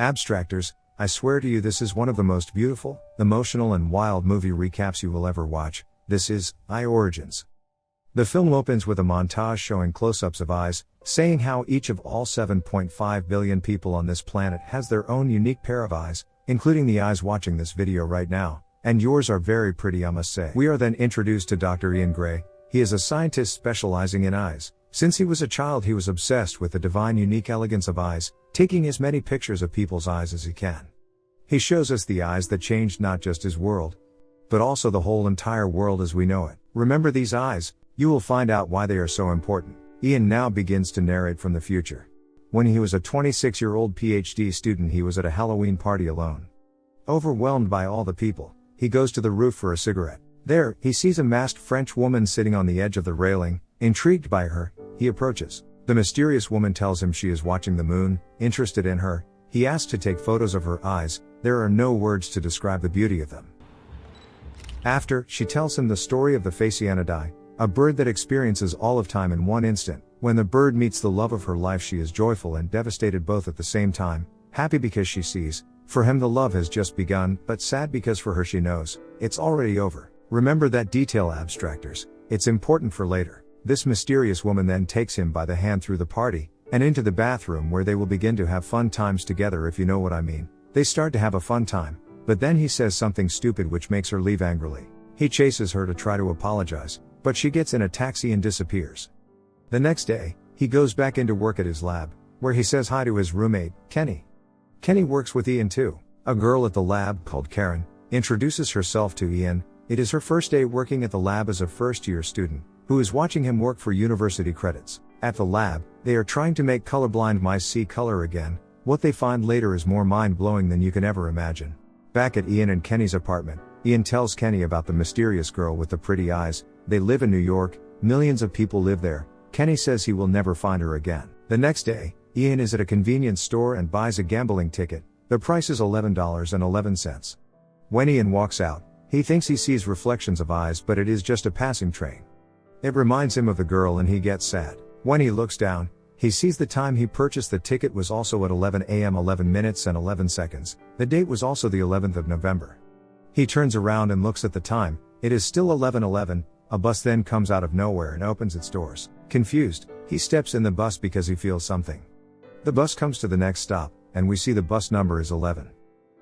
Abstractors, I swear to you this is one of the most beautiful, emotional and wild movie recaps you will ever watch. This is Eye Origins. The film opens with a montage showing close-ups of eyes, saying how each of all 7.5 billion people on this planet has their own unique pair of eyes, including the eyes watching this video right now, and yours are very pretty, I must say. We are then introduced to Dr. Ian Gray. He is a scientist specializing in eyes. Since he was a child he was obsessed with the divine unique elegance of eyes, taking as many pictures of people's eyes as he can. He shows us the eyes that changed not just his world, but also the whole entire world as we know it. Remember these eyes, you will find out why they are so important. Ian now begins to narrate from the future. When he was a 26-year-old PhD student he was at a Halloween party alone. Overwhelmed by all the people, he goes to the roof for a cigarette. There, he sees a masked French woman sitting on the edge of the railing. Intrigued by her, he approaches. The mysterious woman tells him she is watching the moon. Interested in her, he asks to take photos of her eyes. There are no words to describe the beauty of them. After, she tells him the story of the Phasianidae, a bird that experiences all of time in one instant. When the bird meets the love of her life she is joyful and devastated both at the same time, happy because she sees, for him the love has just begun, but sad because for her she knows, it's already over. Remember that detail, abstractors, it's important for later. This mysterious woman then takes him by the hand through the party, and into the bathroom where they will begin to have fun times together, if you know what I mean. They start to have a fun time, but then he says something stupid which makes her leave angrily. He chases her to try to apologize, but she gets in a taxi and disappears. The next day, he goes back into work at his lab, where he says hi to his roommate, Kenny. Kenny works with Ian too. A girl at the lab, called Karen, introduces herself to Ian. It is her first day working at the lab as a first-year student, who is watching him work for university credits. At the lab, they are trying to make colorblind mice see color again. What they find later is more mind-blowing than you can ever imagine. Back at Ian and Kenny's apartment, Ian tells Kenny about the mysterious girl with the pretty eyes. They live in New York, millions of people live there. Kenny says he will never find her again. The next day, Ian is at a convenience store and buys a gambling ticket. The price is $11.11. When Ian walks out, he thinks he sees reflections of eyes, but it is just a passing train. It reminds him of the girl and he gets sad. When he looks down, he sees the time he purchased the ticket was also at 11 a.m. 11 minutes and 11 seconds. The date was also the 11th of November. He turns around and looks at the time. It is still 11:11. A bus then comes out of nowhere and opens its doors. Confused, he steps in the bus because he feels something. The bus comes to the next stop, and we see the bus number is 11.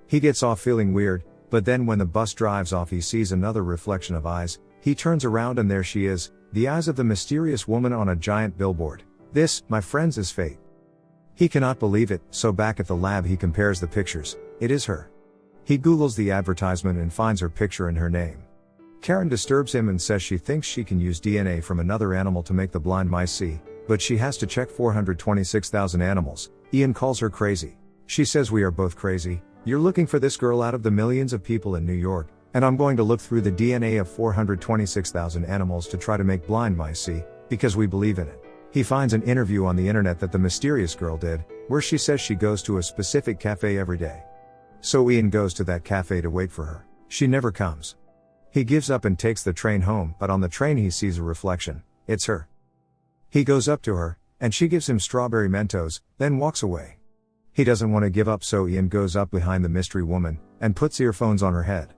He gets off feeling weird, but then when the bus drives off he sees another reflection of eyes. He turns around and there she is, the eyes of the mysterious woman on a giant billboard. This, my friends, is fate. He cannot believe it, so back at the lab he compares the pictures. It is her. He Googles the advertisement and finds her picture and her name. Karen disturbs him and says she thinks she can use DNA from another animal to make the blind mice see, but she has to check 426,000 animals. Ian calls her crazy. She says we are both crazy. You're looking for this girl out of the millions of people in New York, and I'm going to look through the DNA of 426,000 animals to try to make blind mice see, because we believe in it. He finds an interview on the internet that the mysterious girl did, where she says she goes to a specific cafe every day. So Ian goes to that cafe to wait for her. She never comes. He gives up and takes the train home, but on the train he sees a reflection. It's her. He goes up to her, and she gives him strawberry Mentos, then walks away. He doesn't want to give up, so Ian goes up behind the mystery woman, and puts earphones on her head.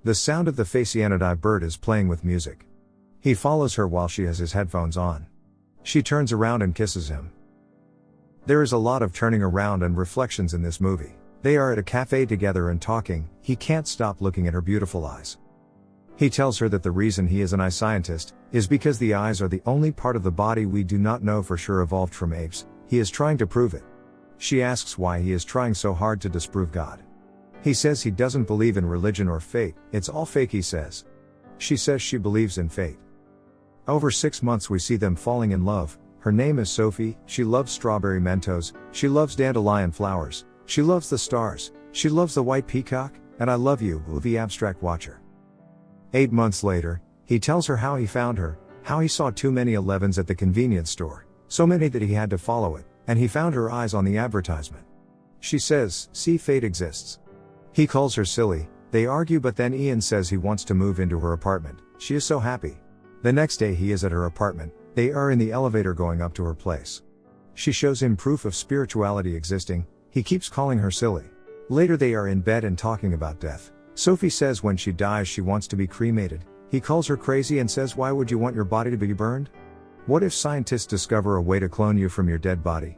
The sound of the Phasianidae bird is playing with music. He follows her while she has his headphones on. She turns around and kisses him. There is a lot of turning around and reflections in this movie. They are at a cafe together and talking. He can't stop looking at her beautiful eyes. He tells her that the reason he is an eye scientist is because the eyes are the only part of the body we do not know for sure evolved from apes. He is trying to prove it. She asks why he is trying so hard to disprove God. He says he doesn't believe in religion or fate. It's all fake, he says. She says she believes in fate. Over 6 months we see them falling in love. Her name is Sophie. She loves strawberry Mentos. She loves dandelion flowers. She loves the stars. She loves the white peacock. And I love you, the abstract watcher. 8 months later, he tells her how he found her, how he saw too many 11s at the convenience store, so many that he had to follow it, and he found her eyes on the advertisement. She says, see, fate exists. He calls her silly. They argue, but then Ian says he wants to move into her apartment. She is so happy. The next day he is at her apartment. They are in the elevator going up to her place. She shows him proof of spirituality existing. He keeps calling her silly. Later they are in bed and talking about death. Sophie says when she dies she wants to be cremated. He calls her crazy and says, why would you want your body to be burned? What if scientists discover a way to clone you from your dead body?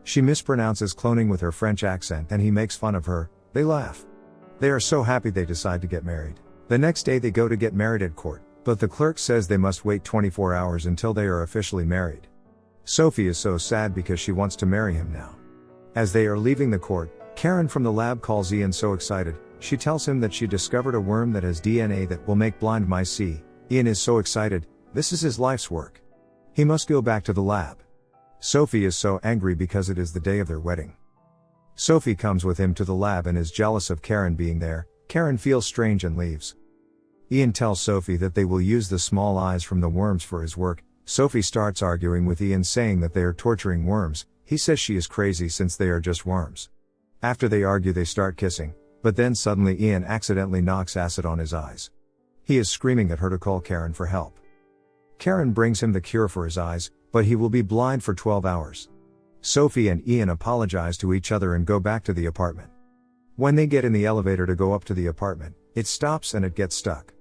She mispronounces cloning with her French accent and he makes fun of her. They laugh. They are so happy they decide to get married. The next day they go to get married at court, but the clerk says they must wait 24 hours until they are officially married. Sophie is so sad because she wants to marry him now. As they are leaving the court, Karen from the lab calls Ian so excited. She tells him that she discovered a worm that has DNA that will make blind mice see. Ian is so excited. This is his life's work. He must go back to the lab. Sophie is so angry because it is the day of their wedding. Sophie comes with him to the lab and is jealous of Karen being there. Karen feels strange and leaves. Ian tells Sophie that they will use the small eyes from the worms for his work. Sophie starts arguing with Ian saying that they are torturing worms. He says she is crazy since they are just worms. After they argue they start kissing, but then suddenly Ian accidentally knocks acid on his eyes. He is screaming at her to call Karen for help. Karen brings him the cure for his eyes, but he will be blind for 12 hours. Sophie and Ian apologize to each other and go back to the apartment. When they get in the elevator to go up to the apartment, it stops and it gets stuck.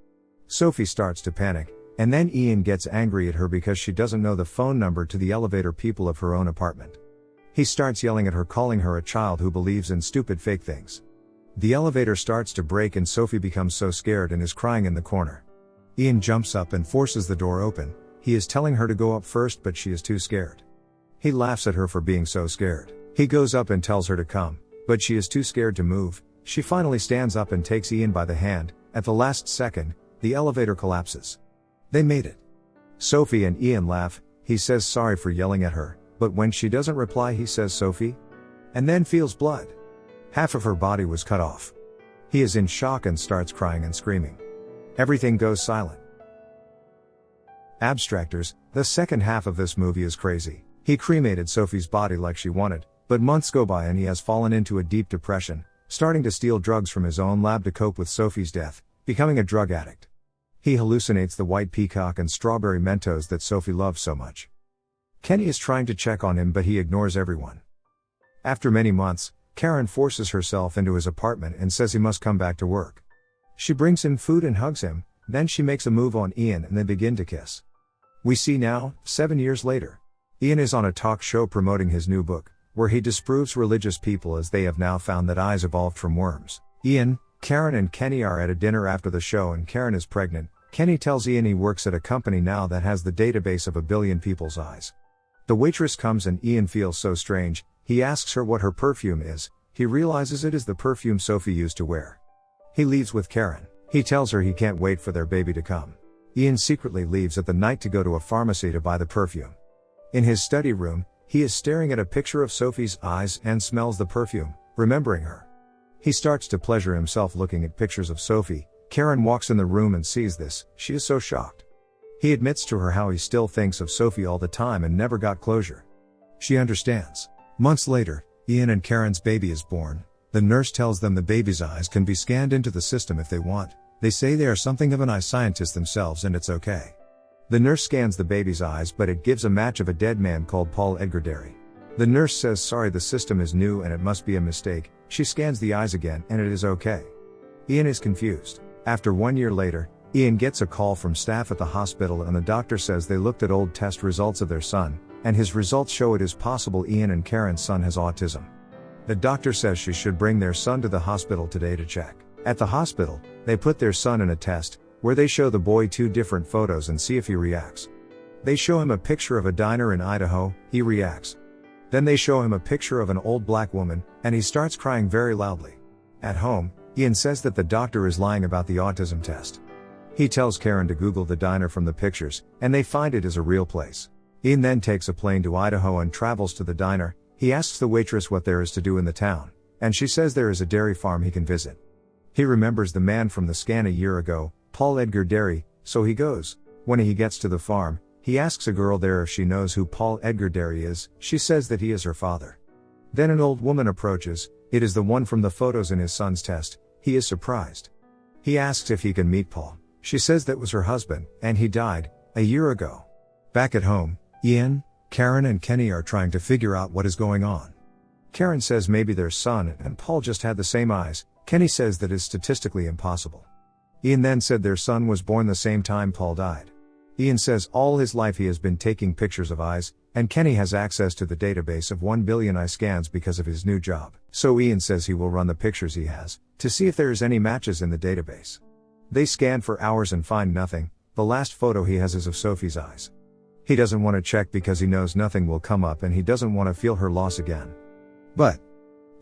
Sophie starts to panic, and then Ian gets angry at her because she doesn't know the phone number to the elevator people of her own apartment. He starts yelling at her, calling her a child who believes in stupid fake things. The elevator starts to break and Sophie becomes so scared and is crying in the corner. Ian jumps up and forces the door open. He is telling her to go up first, but she is too scared. He laughs at her for being so scared. He goes up and tells her to come, but she is too scared to move. She finally stands up and takes Ian by the hand. At the last second, the elevator collapses. They made it. Sophie and Ian laugh. He says sorry for yelling at her, but when she doesn't reply he says Sophie, and then feels blood. Half of her body was cut off. He is in shock and starts crying and screaming. Everything goes silent. Abstractors, the second half of this movie is crazy. He cremated Sophie's body like she wanted, but months go by and he has fallen into a deep depression, starting to steal drugs from his own lab to cope with Sophie's death, becoming a drug addict. He hallucinates the white peacock and strawberry Mentos that Sophie loves so much. Kenny is trying to check on him but he ignores everyone. After many months, Karen forces herself into his apartment and says he must come back to work. She brings him food and hugs him, then she makes a move on Ian and they begin to kiss. We see now, 7 years later. Ian is on a talk show promoting his new book, where he disproves religious people as they have now found that eyes evolved from worms. Ian, Karen and Kenny are at a dinner after the show and Karen is pregnant. Kenny tells Ian he works at a company now that has the database of 1 billion people's eyes. The waitress comes and Ian feels so strange. He asks her what her perfume is. He realizes it is the perfume Sophie used to wear. He leaves with Karen. He tells her he can't wait for their baby to come. Ian secretly leaves at the night to go to a pharmacy to buy the perfume. In his study room, he is staring at a picture of Sophie's eyes and smells the perfume, remembering her. He starts to pleasure himself looking at pictures of Sophie. Karen walks in the room and sees this. She is so shocked. He admits to her how he still thinks of Sophie all the time and never got closure. She understands. Months later, Ian and Karen's baby is born. The nurse tells them the baby's eyes can be scanned into the system if they want. They say they are something of an eye scientist themselves and it's okay. The nurse scans the baby's eyes but it gives a match of a dead man called Paul Edgar Derry. The nurse says sorry, the system is new and it must be a mistake. She scans the eyes again and it is okay. Ian is confused. After 1 year later, Ian gets a call from staff at the hospital and the doctor says they looked at old test results of their son, and his results show it is possible Ian and Karen's son has autism. The doctor says she should bring their son to the hospital today to check. At the hospital, they put their son in a test, where they show the boy 2 different photos and see if he reacts. They show him a picture of a diner in Idaho, he reacts. Then they show him a picture of an old black woman, and he starts crying very loudly. At home, Ian says that the doctor is lying about the autism test. He tells Karen to Google the diner from the pictures, and they find it is a real place. Ian then takes a plane to Idaho and travels to the diner. He asks the waitress what there is to do in the town, and she says there is a dairy farm he can visit. He remembers the man from the scan a year ago, Paul Edgar Derry, so he goes. When he gets to the farm, he asks a girl there if she knows who Paul Edgar Derry is. She says that he is her father. Then an old woman approaches. It is the one from the photos in his son's test. He is surprised. He asks if he can meet Paul. She says that was her husband, and he died a year ago. Back at home, Ian, Karen and Kenny are trying to figure out what is going on. Karen says maybe their son and Paul just had the same eyes. Kenny says that is statistically impossible. Ian then said their son was born the same time Paul died. Ian says all his life he has been taking pictures of eyes, and Kenny has access to the database of 1 billion eye scans because of his new job. So Ian says he will run the pictures he has, to see if there is any matches in the database. They scan for hours and find nothing. The last photo he has is of Sophie's eyes. He doesn't want to check because he knows nothing will come up and he doesn't want to feel her loss again. But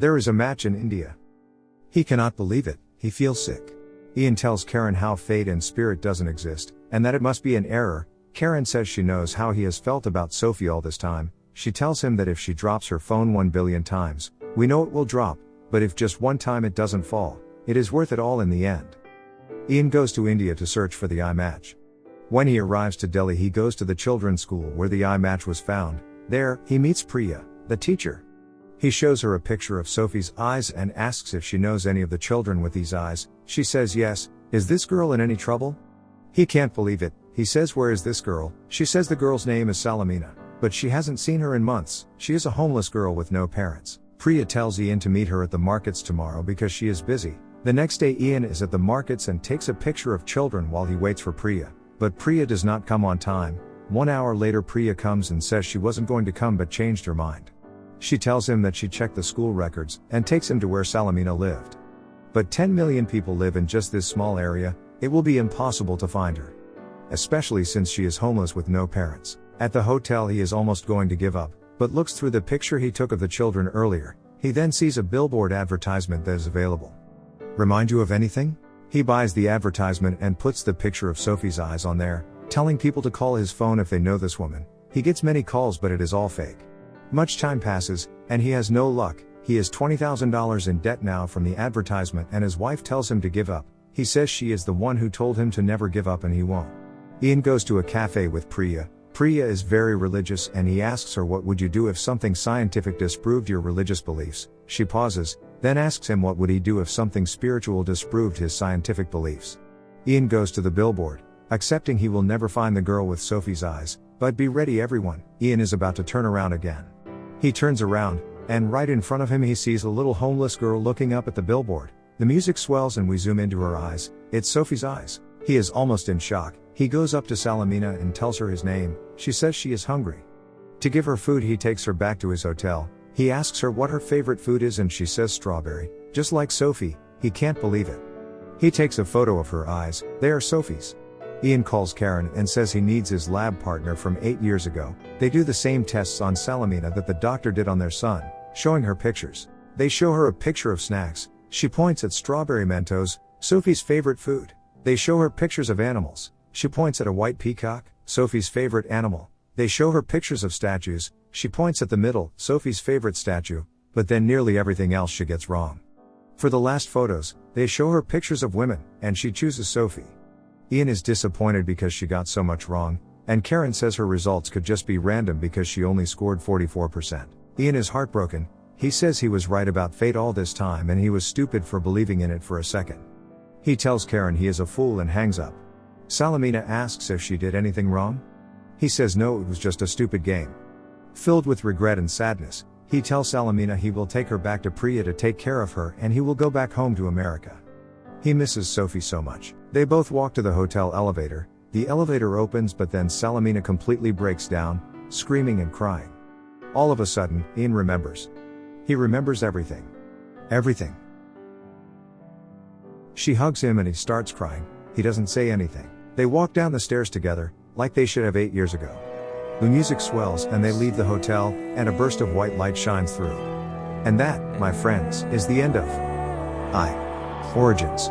there is a match in India. He cannot believe it, he feels sick. Ian tells Karen how fate and spirit doesn't exist, and that it must be an error. Karen says she knows how he has felt about Sophie all this time. She tells him that if she drops her phone 1 billion times, we know it will drop, but if just one time it doesn't fall, it is worth it all in the end. Ian goes to India to search for the eye match. When he arrives to Delhi, he goes to the children's school where the eye match was found. There, he meets Priya, the teacher. He shows her a picture of Sophie's eyes and asks if she knows any of the children with these eyes. She says yes. Is this girl in any trouble? He can't believe it. He says, where is this girl? She says the girl's name is Salamina, but she hasn't seen her in months. She is a homeless girl with no parents. Priya tells Ian to meet her at the markets tomorrow because she is busy. The next day Ian is at the markets and takes a picture of children while he waits for Priya, but Priya does not come on time. 1 hour later Priya comes and says she wasn't going to come but changed her mind. She tells him that she checked the school records and takes him to where Salamina lived. But 10 million people live in just this small area. It will be impossible to find her, especially since she is homeless with no parents. At the hotel he is almost going to give up, but looks through the picture he took of the children earlier. He then sees a billboard advertisement that is available. Remind you of anything? He buys the advertisement and puts the picture of Sophie's eyes on there, telling people to call his phone if they know this woman. He gets many calls but it is all fake. Much time passes, and he has no luck. He is $20,000 in debt now from the advertisement and his wife tells him to give up. He says she is the one who told him to never give up and he won't. Ian goes to a cafe with Priya. Priya is very religious and he asks her what would you do if something scientific disproved your religious beliefs. She pauses, then asks him what would he do if something spiritual disproved his scientific beliefs. Ian goes to the billboard, accepting he will never find the girl with Sophie's eyes, but be ready everyone. Ian is about to turn around again. He turns around, and right in front of him he sees a little homeless girl looking up at the billboard. The music swells and we zoom into her eyes. It's Sophie's eyes. He is almost in shock. He goes up to Salamina and tells her his name. She says she is hungry. To give her food he takes her back to his hotel. He asks her what her favorite food is and she says strawberry. Just like Sophie, he can't believe it. He takes a photo of her eyes. They are Sophie's. Ian calls Karen and says he needs his lab partner from 8 years ago. They do the same tests on Salamina that the doctor did on their son, showing her pictures. They show her a picture of snacks. She points at strawberry Mentos, Sophie's favorite food. They show her pictures of animals. She points at a white peacock, Sophie's favorite animal. They show her pictures of statues. She points at the middle, Sophie's favorite statue, but then nearly everything else she gets wrong. For the last photos, they show her pictures of women, and she chooses Sophie. Ian is disappointed because she got so much wrong, and Karen says her results could just be random because she only scored 44%. Ian is heartbroken. He says he was right about fate all this time and he was stupid for believing in it for a second. He tells Karen he is a fool and hangs up. Salamina asks if she did anything wrong. He says no, it was just a stupid game. Filled with regret and sadness, he tells Salamina he will take her back to Priya to take care of her and he will go back home to America. He misses Sophie so much. They both walk to the hotel elevator. The elevator opens but then Salamina completely breaks down, screaming and crying. All of a sudden, Ian remembers. He remembers everything. Everything. She hugs him and he starts crying. He doesn't say anything. They walk down the stairs together, like they should have 8 years ago. The music swells and they leave the hotel, and a burst of white light shines through. And that, my friends, is the end of I Origins.